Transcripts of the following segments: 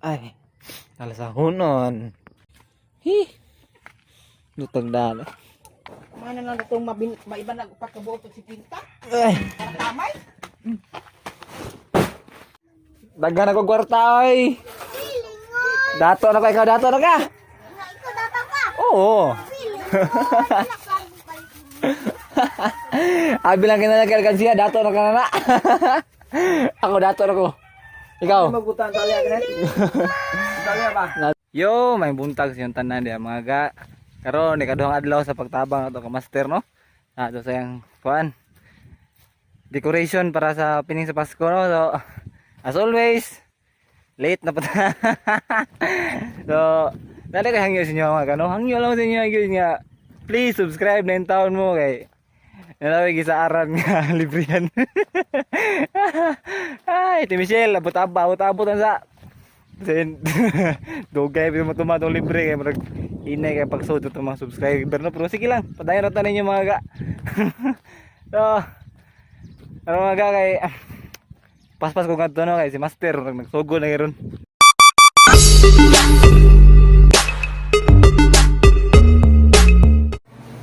Ay, alas ahunon. Hi. Lutag dala. Mana na itong maiba na pagkabuo ito si Pinta? Ay, Para tamay? daghan ako kwarta ay. Dato na ko ikaw, dato na ka. Ikaw data ka. Oo. Abi lang kinalagyan siya, dato na ka na. Ako dato na ko. Ikaw. Magutan tali agad. Tali ba? Yo, may buntag siyang tanan diya mga ga. Karon ni kaduhang adlaw sa pagtabang ato ka master no. Ato sayang kuan. Decoration para sa opening sa Pasko no. So as always, late na pa. So, dali kay hangyo sa inyo mga kano. Hangyo lang sa inyo nga. Please subscribe na yung taon mo kay nalawig sa aran nga libre yan. Ay, ti Michelle, abot-abot ang sa then dugay pero matumatong libre kay marag inay kay pagsud to mga subscriber no, pero sige lang padayon ra ninyo mga ga. So ano mga ga kay paspas ko kadto no kay si master nagsugod na gyud.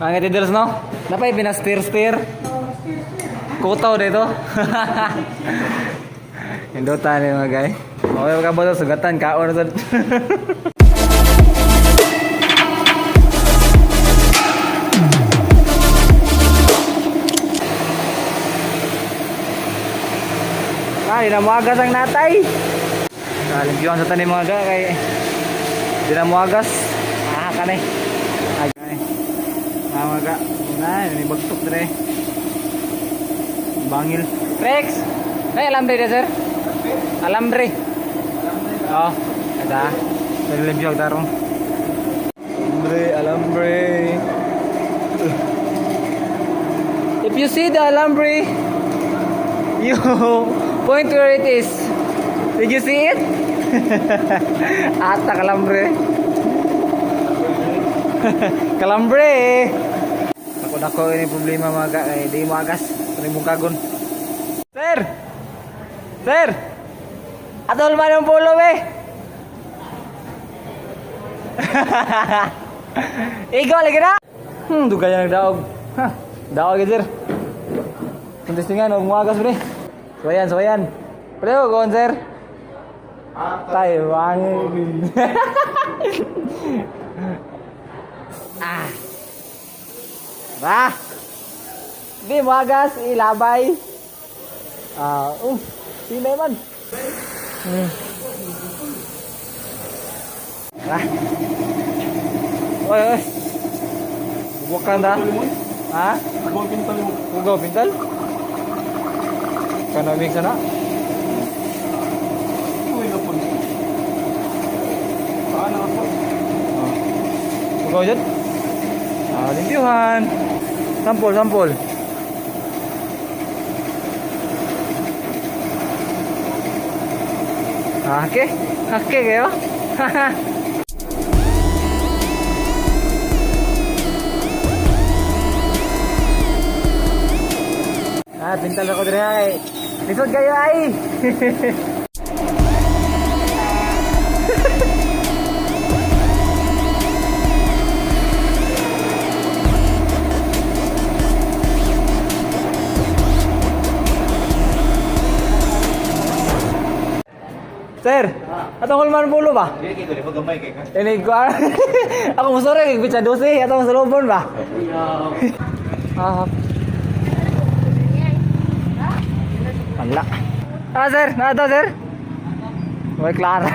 Mga tiders no, napay binasteer kutaw dito. Hindutan ni mga guys. Okay ka ba ito? Sugatan, kaon na ito. Di na muagas ang natay. Limpyon sa tanim mga guys. Kaya di na muagas. Ka na eh. Mga guys. Ini bagtok na eh. Bangil. Rex! Ay, alambre na sir. Alambre. Oh, ada. Dari limpyo tarong. Alambre. If you see the alambre, you point where it is. Did you see it? Ata kalambre. Kalambre. Ako ini problema mga kay di mo agas, panimong kagon. Sir. Sir. Atol man ang pulo be. Ikaw lagi na. Dugay ang daog. Ha, daog sir. Tuntis tingan og muagas bre. Soyan. Preo gon sir. Taiwan. Bah. Di muagas ilabay. Sini man. Oy. Bukan dah. Ha? Ugaw pintal. Kana mix na. Ugaw jud. Limpyuhan. Sampol. Oke kayo. Pintal ako din ay. Lisod kayo ay. Sir, atong hulman pulo ba? Hindi ko lipo gamay kay ka. Ini ko. Ako musore kay bitsa 12 atong salubon ba? Wala. Sir, nada sir. Way klara.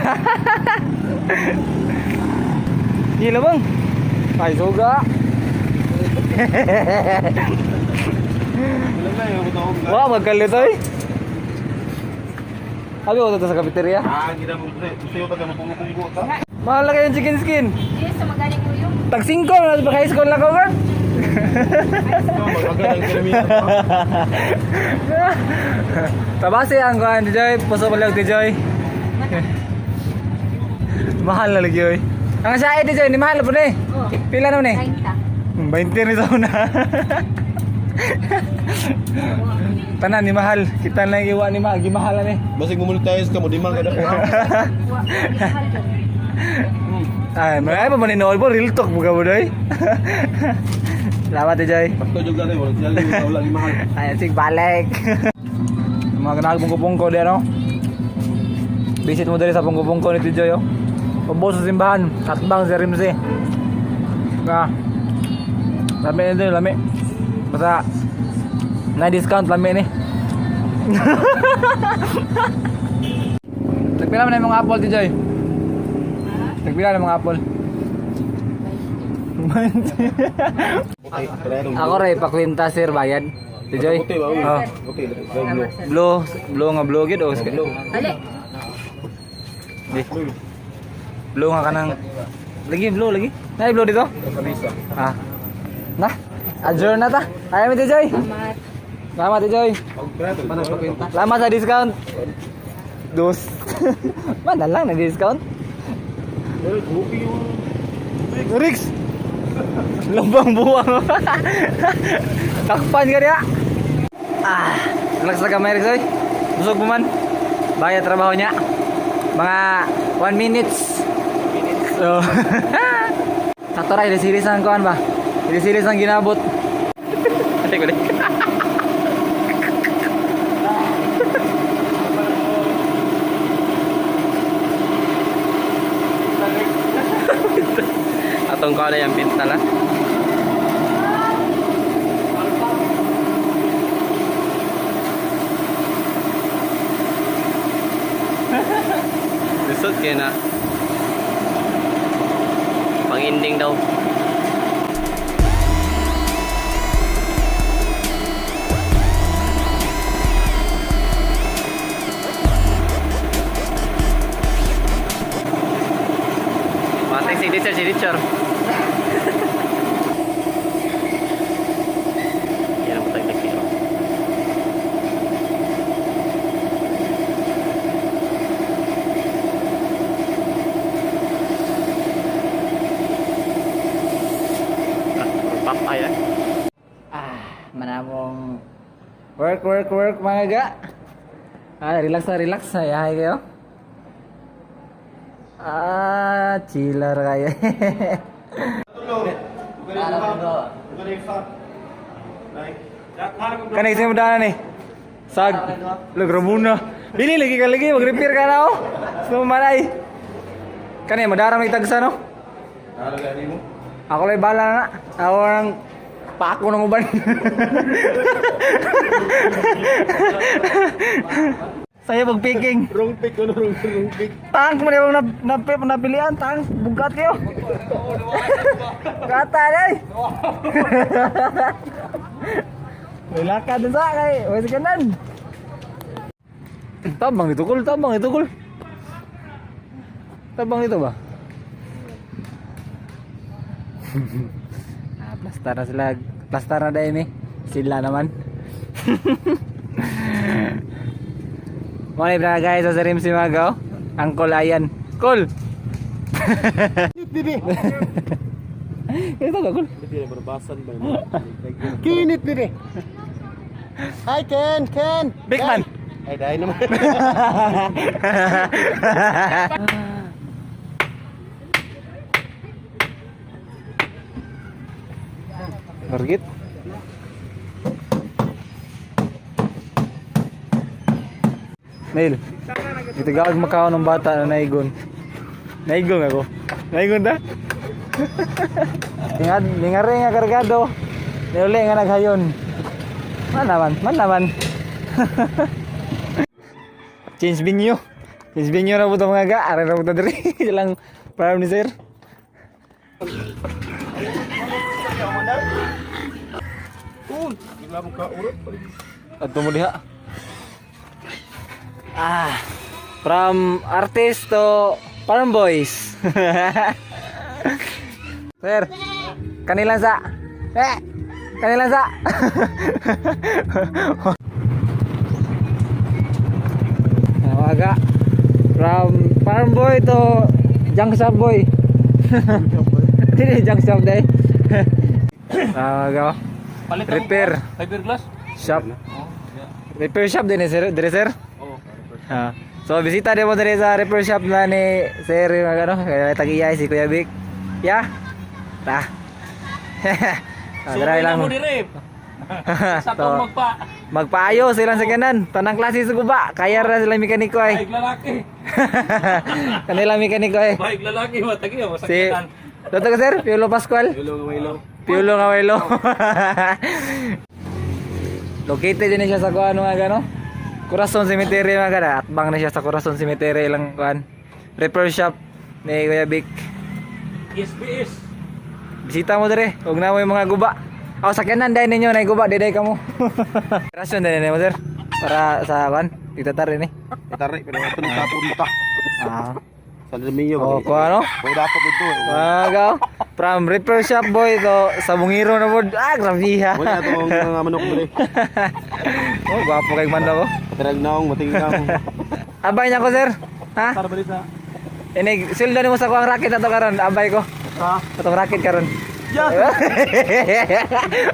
Gila bang? Ay suga. Wah, magalit oy. Abi ko sa cafeteria. Gila mo tuyo taga mapunggo ta. Mahal kayo yung chicken skin. Yes, sa magaling ko yung. Tag 5 na ba high school na ko ba? Tabasi ang kuan di Joy, puso mo lang di Joy. Mahal na lagi oy. Ang sa di Joy, ni mahal po ni. Pila na ni? 30. 20 ni sa una. Tanan ni mahal. Kita na iwa ni mahal. Gimahalan eh. Basig mo monetize ka mo di man kada. Ay, may pa maninood po. Real talk buka mo doy. Salamat Joy. Pakto jud gani wala sila wala ni mahal. Ayan, sig balik. Mga kanag pungko-pungko di ano. Visit mo dali sa pungko-pungko ni Tijoy oh. Pabos sa simbahan, katbang si Rimsey. Nga. Lami nito, lami. Basta na discount lami ni. Tagpila man yung mga apple Tijoy. Tagpila na mga apple. Okay, pero Ako rin, pakwinta sir, bayad. Tijoy. okay ba? Oh. Okay, Blue nga blue gid o. Ali. Di. Blue nga kanang lagi blue lagi. Nay blue dito. Kamisa. Ah. Nah, adjourn na ta. Ayaw mi Tijoy. Salamat. Salamat Tijoy. Mana pakwenta? Salamat sa discount. Dos. Mana lang na discount? Buki yung Rix. Lambang buwang. Takpan ka niya. Ah, relax na kamay Rix oy. Busog mo man. Bayad trabaho niya. Mga 1 minutes. So, Satoray, di-series ang kuhan ba? Di-series ang ginabot. Ate ko atong ko na yung pintala. Lusot kayo na. Pang-ending daw. Matay signature. Yan ang matagdag dito. Papay eh. Manamong work mga ga. Relax na yahay kayo. Chiller kayo. Kanay sa mudana ni. Sag. Lugra muna. Dili lagi mag-repair ka na oh. Sumalay. Kanay madarang ni tagsa no. mo. Ako lang bala na. Ako nang paako ng uban. Saya mag-picking. Wrong pick ano wrong pick. Tank mo na napilian, tank. Bugat kayo. Kata day. Lakad din sa kay. Wes kanan. Tabang itu kul. Tabang itu ba? Plastar na dahil eh. Sila naman. Mga ibang guys sa Rimsey Magaw. Ang kulayan. Cool! Bibi. Ito ka, cool. Hindi na barbasan ba? Kinit bibi. Hi Ken. Big man! Ay dahil naman. Target. Neil, itagawag makaw ng bata na naigon. Naigon ako. Naigon ta? Ngari nga kargado. Niuli nga naghayon. Man naman. Change venue na po ito mga ga. Aray na po ito diri. Silang farm ni sir. Bigla mo ka urot. At tumuliha. From artist to farm boys. Sir, kanilang sa. Kanilang sa. Nawaga. From farm boy to junk shop boy. Ini junk shop deh. Nawaga. Palit Repair fiberglass. shop. Repair shop din eh, sir, dire sir. Oo. Ah. So bisita din mo dire sa repair shop na ni Sir yung ano, tag-iyay si Kuya Vic. Ya. Ta. Tara lang. mo dire. Sa So, tong magpa. magpaayo silang sa kanan. Tanang klase sa guba. Kaya ra sila mekaniko ay. Baik lalaki. Kanila mekaniko ay. Baik lalaki matagi mo Si sakitan. Toto ka sir, Piolo Pascual. Piolo Ngawelo. Located din siya sa kuan mga gano. Corazon Cemetery mga gana. Atbang na siya sa Corazon Cemetery lang kuan. Repair shop ni Kuya Vic. SBS. Bisita mo dire. Huwag na mo yung mga guba. Ako sa kanan dahil ninyo na guba. Diday ka mo. Rasyon din mo sir. Para sa kuan. Itatar rin eh. Tarik, pero ito nagtapon mo ta. Ah. Sa Lamillo. Oh, kuan ano? Kung dapat ito. Magaw. From repair shop boy to sa Bungiro na pod. Ah, grabe ha. Wala itong mga manok mo rin. Oh, gwapo kay manda ko. Patirag naong, matingin naong. Abay niya ko sir. Ha? Para ba sa... Inig sildo nimo sa kuang racket ato karon. Abay ko. Ha? Atong racket karon. Yes!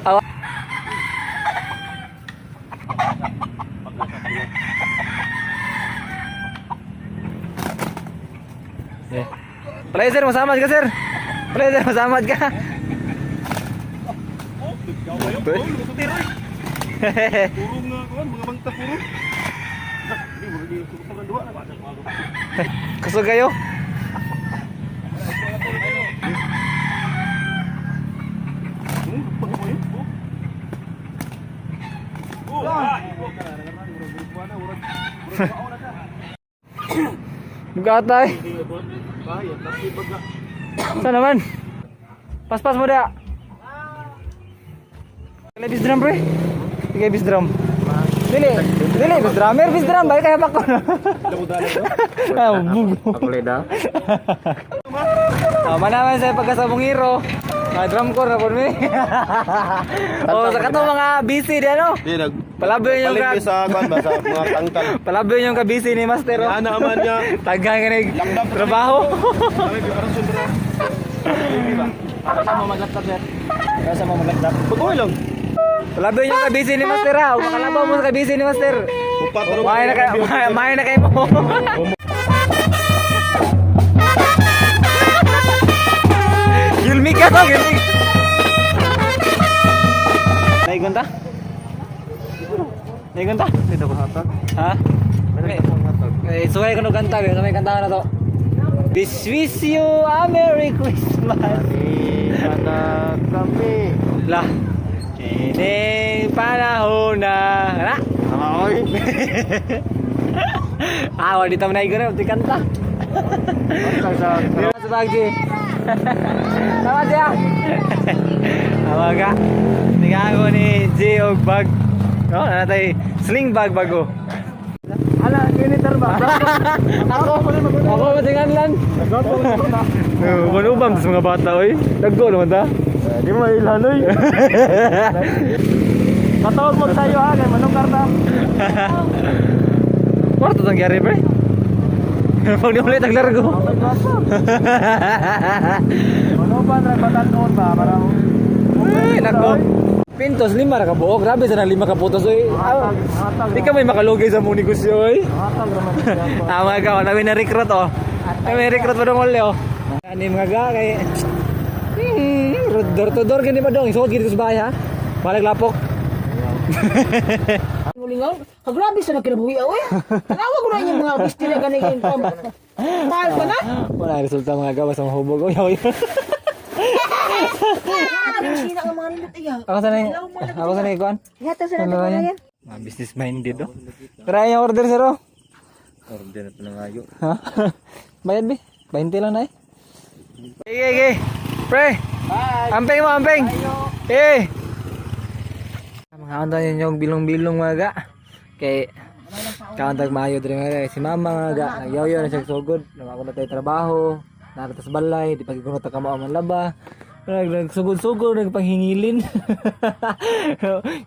Awa- Yeah. Palay sir, masamad ka sir. Palay sir, masamad ka. Purong nga kuan, mga bangta purong. Hindi mo rin sa dua na. Kusog kayo. Bugatay. Saan naman? Pas-pas mo dah. Kaya bis drum pre. Kaya bis drum. Dili bis drummer bis drum baik kaya pakon. Ah, bugo. Ako leda. Mana man saya pagkasabong hero. Drum corps na po mi. Oh, sa kato mga busy di ano. Di nag... Palaboy yung Balik sa kuan ba sa mga tangkal. Palaboy yung ka busy ni Master. Oh. Ana man niya. Tagang kinig trabaho. Kami preparasyon dra. Sama maglaptop sir. Sama maglagdak. Pag-uwi lang. Palaboy yung ka busy ni Master ha. Makalabaw mo sa ka busy ni Master. Upat ro. Main na kayo mo. Gilmig ka to, gilmig. Naigunta? Naigunta? Dito ko hatag. Ha? Suway ko no kanta, sa may kanta na to. Wish you a Merry Christmas. Anak kami. Lah. Kini panahon na. Ana? Oy. Wala dito mo naigun na, kanta. Di ba sa bagay? Tama siya. Tama ka. Tingnan ko ni J og bag. No, natay sling bag bago. Ala, janitor ba? Ako matingan lang. Manubam sa mga bata oy. Daggo naman ta. Di mo ilan oy. Matawag mo tayo ha, kay manong karta. Kwarto tang gyari pre. Pag di ulit taglargo. Ano ba ra batan noon ba para Ay, nako. Pintos 5 ra ka buok. Grabe sa nang 5 ka putos oy. Di ka may makalugay sa mong negosyo oy. hatag raman siya. Tama ka, wala may na-recruit oh. May recruit pa dong uli oh. Ani mga ga kay door to door gani pa dong. Isod gid ko sa bahay ha. Balag lapok. Mulingaw, kagrabe sa nakinabuhi oy. Tanawa ko na yung mga bistila ganyan pa. Mahal ka na? Wala resulta mga gawas sa mahubog oy. Sina ka mga nilot iya. Ako sa nang ikuan. Yata sa natin mga yan. Business minded oh. Try yung order sir oh. Order na panangayo. Ha? Bayad bi? 20 lang na eh. Sige. Pre. Amping mo, amping. Eh. Mga kanta yung bilong-bilong mga ga. Kay kantag maayo diri nga si mama mga ga. Nagyaw-yaw na siya sugod. Namako na tayo trabaho. Naratas balay, di pagikuno ta kamao man laba. Nagsugod-sugod, nagpanghingilin.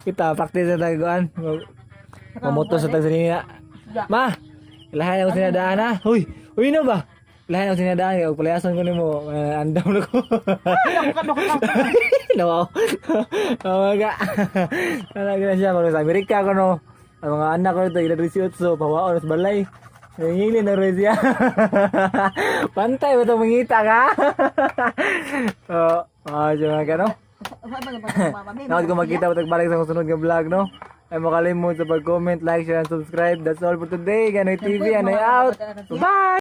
Kita practice na taguan. Mamoto sa tagsanina. Ma, ilahan ako sinadaan ha. Uy na ba? Lahat ako sinadaan, kaya palayason ko nimo, andam na ko. Nawaw. Mga talaga na siya, kung sa Amerika ko no, ang mga anak ko ito, ila 18, pawaon sa balay. Nangingili na rin siya. Pantay ba itong mangita ka? Siya mga ka no? Nakot ko magkita pa tagbalik sa sunod ng vlog no? Ay makalimut sa pag-comment, like, share, and subscribe. That's all for today. Ganoy TV, Anoy out. Bye!